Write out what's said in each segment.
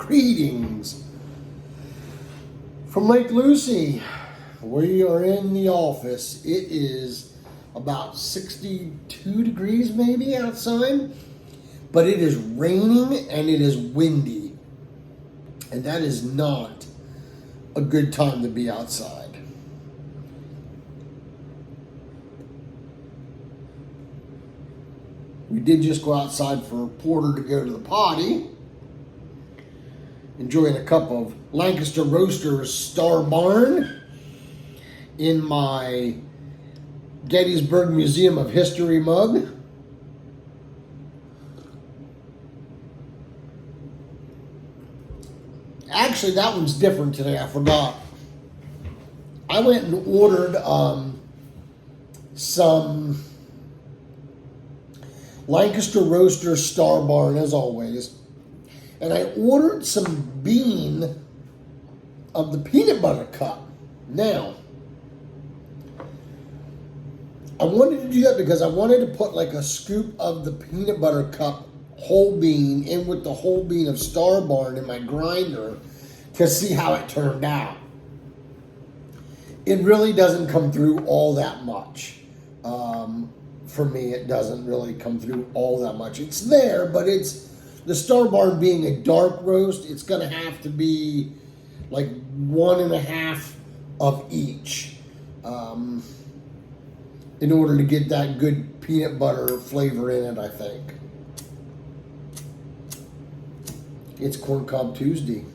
Greetings from Lake Lucy. We are in the office. It is about 62 degrees maybe outside, but it is raining and it is windy, and that is not a good time to be outside. We did just go outside for Porter to go to the potty, enjoying a cup of Lancaster Roasters Star Barn in my Gettysburg Museum of History mug. Actually, that one's different today. I forgot. I went and ordered some Lancaster Roaster Star Barn, as always. And I ordered some bean of the peanut butter cup. Now, I wanted to do that because I wanted to put like a scoop of the peanut butter cup whole bean in with the whole bean of Star Barn in my grinder to see how it turned out. It really doesn't come through all that much. For me, it doesn't really come through all that much. It's there, but it's the Star Barn being a dark roast, it's going to have to be like 1.5 of each in order to get that good peanut butter flavor in it, I think. It's Corn Cob Tuesday.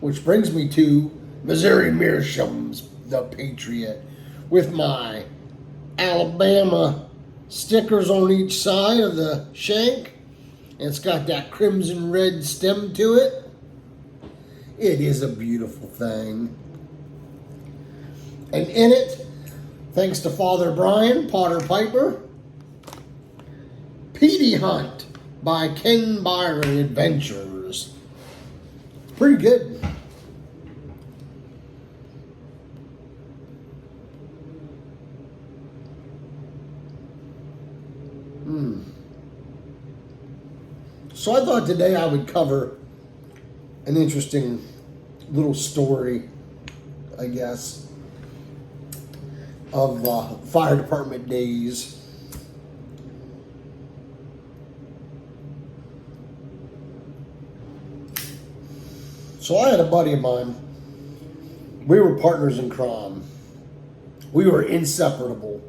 Which brings me to Missouri Meerschaum's The Patriot with my Alabama stickers on each side of the shank. And it's got that crimson red stem to it. It is a beautiful thing. And in it, thanks to Father Brian, Potter Piper, Petey Hunt by Ken Byron Adventures. Pretty good. So I thought today I would cover an interesting little story, I guess, of fire department days. So I had a buddy of mine. We were partners in crime. We were inseparable.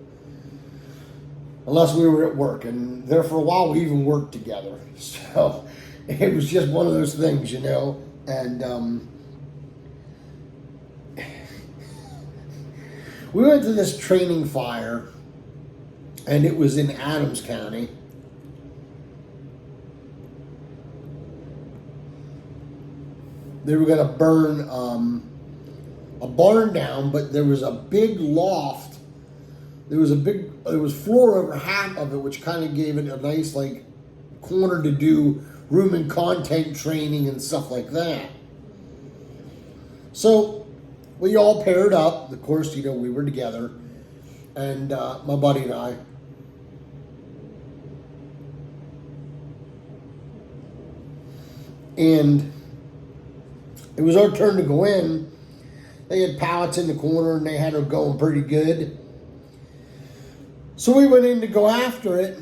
Unless we were at work, and there for a while we even worked together. So it was just one of those things, you know. And we went to this training fire, and it was in Adams County. They were going to burn a barn down, but there was a big loft. There was floor over half of it, which kind of gave it a nice like corner to do room and content training and stuff like that. So we all paired up. Of course, you know, we were together, and my buddy and I. And it was our turn to go in. They had pallets in the corner, and they had her going pretty good. So we went in to go after it,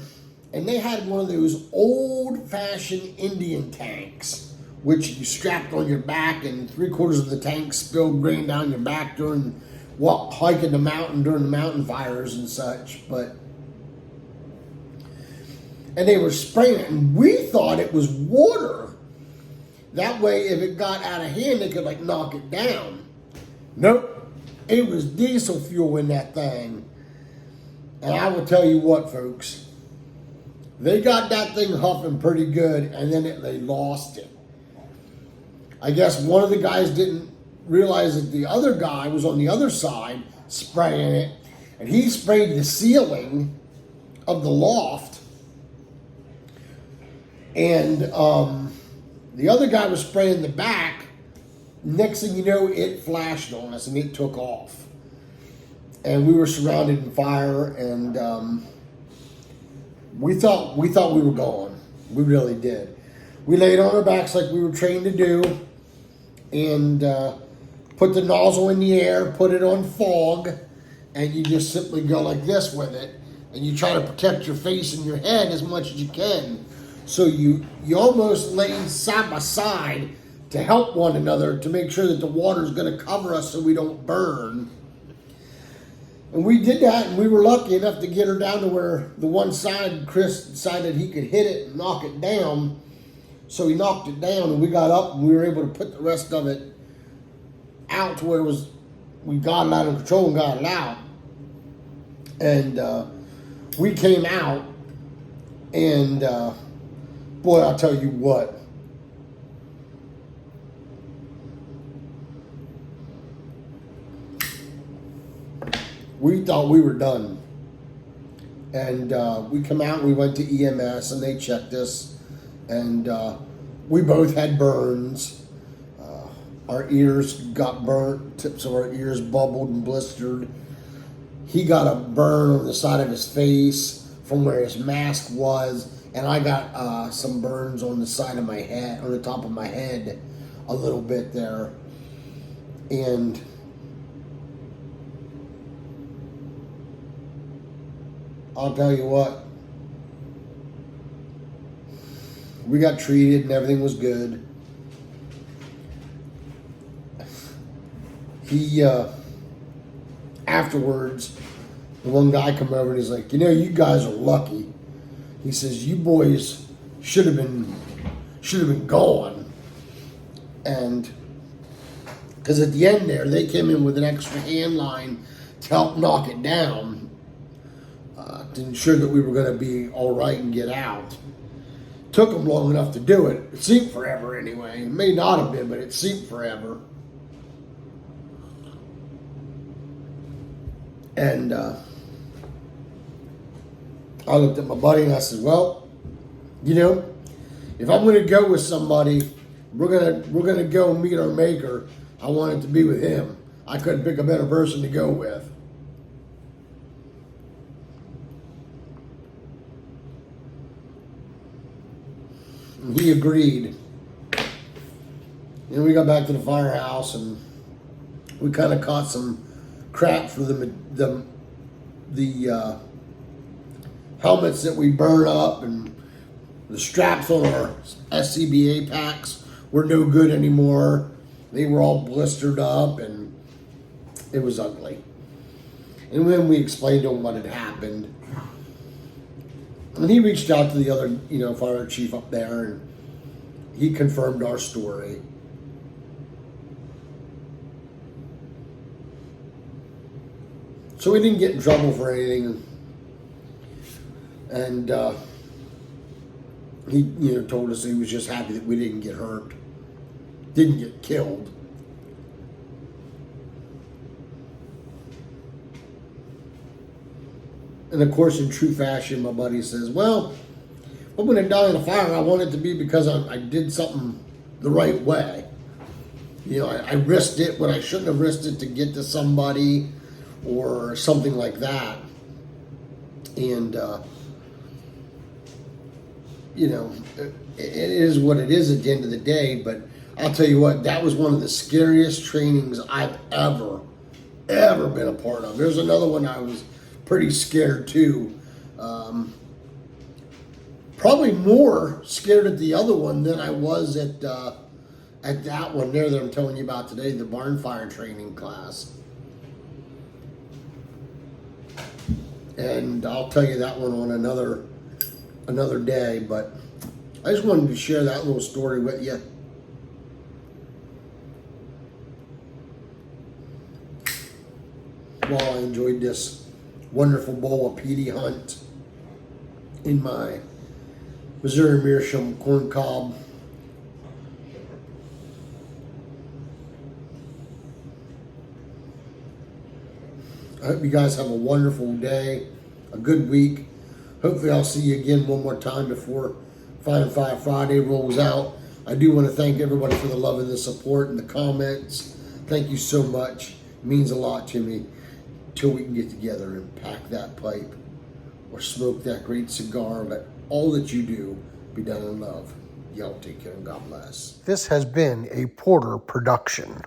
and they had one of those old-fashioned Indian tanks, which you strapped on your back, and 3/4 of the tank spilled grain down your back during hiking the mountain during the mountain fires and such. And they were spraying it, and we thought it was water. That way, if it got out of hand, they could like knock it down. Nope, it was diesel fuel in that thing. And I will tell you what, folks, they got that thing huffing pretty good, and then they lost it. I guess one of the guys didn't realize that the other guy was on the other side spraying it, and he sprayed the ceiling of the loft, and the other guy was spraying the back. Next thing you know, it flashed on us, and it took off. And we were surrounded in fire, and we thought we were gone. We really did. We laid on our backs like we were trained to do, and put the nozzle in the air, put it on fog, and you just simply go like this with it, and you try to protect your face and your head as much as you can. So you almost lay side by side to help one another to make sure that the water is going to cover us so we don't burn. And we did that, and we were lucky enough to get her down to where the one side, Chris decided he could hit it and knock it down. So he knocked it down, and we got up, and we were able to put the rest of it out to where we got it out of control and got it out. And we came out, and boy, I'll tell you what. We thought we were done. And we come out, we went to EMS, and they checked us. And we both had burns. Our ears got burnt, tips of our ears bubbled and blistered. He got a burn on the side of his face from where his mask was. And I got some burns on the side of my head, on the top of my head, a little bit there. And I'll tell you what, we got treated and everything was good. He, afterwards, the one guy come over and he's like, you guys are lucky. He says, you boys should have been gone. And because at the end there, they came in with an extra hand line to help knock it down, to ensure that we were going to be all right and get out. Took them long enough to do it. It seemed forever anyway. It may not have been, but it seemed forever. And I looked at my buddy and I said, well, if I'm going to go with somebody, we're gonna go meet our maker. I want it to be with him. I couldn't pick a better person to go with. And he agreed. Then we got back to the firehouse and we kind of caught some crap for the helmets that we burn up, and the straps on our SCBA packs were no good anymore. They were all blistered up and it was ugly. And then we explained to him what had happened. And he reached out to the other, fire chief up there, and he confirmed our story. So we didn't get in trouble for anything. And he, told us he was just happy that we didn't get hurt, didn't get killed. And of course, in true fashion, my buddy says, well, if I'm going to die in a fire, I want it to be because I did something the right way. I risked it when I shouldn't have risked it to get to somebody or something like that. And, it is what it is at the end of the day. But I'll tell you what, that was one of the scariest trainings I've ever been a part of. There's another one I was pretty scared too. Probably more scared at the other one than I was at that one there that I'm telling you about today, the barn fire training class. And I'll tell you that one on another day, but I just wanted to share that little story with you. While I enjoyed this wonderful bowl of Petey Hunt in my Missouri Meerschaum corn cob. I hope you guys have a wonderful day, a good week. Hopefully I'll see you again one more time before 5 and 5 Friday rolls out. I do want to thank everybody for the love and the support and the comments. Thank you so much. It means a lot to me. Till we can get together and pack that pipe. or smoke that great cigar. Let all that you do be done in love. Y'all take care and God bless. This has been a Porter production.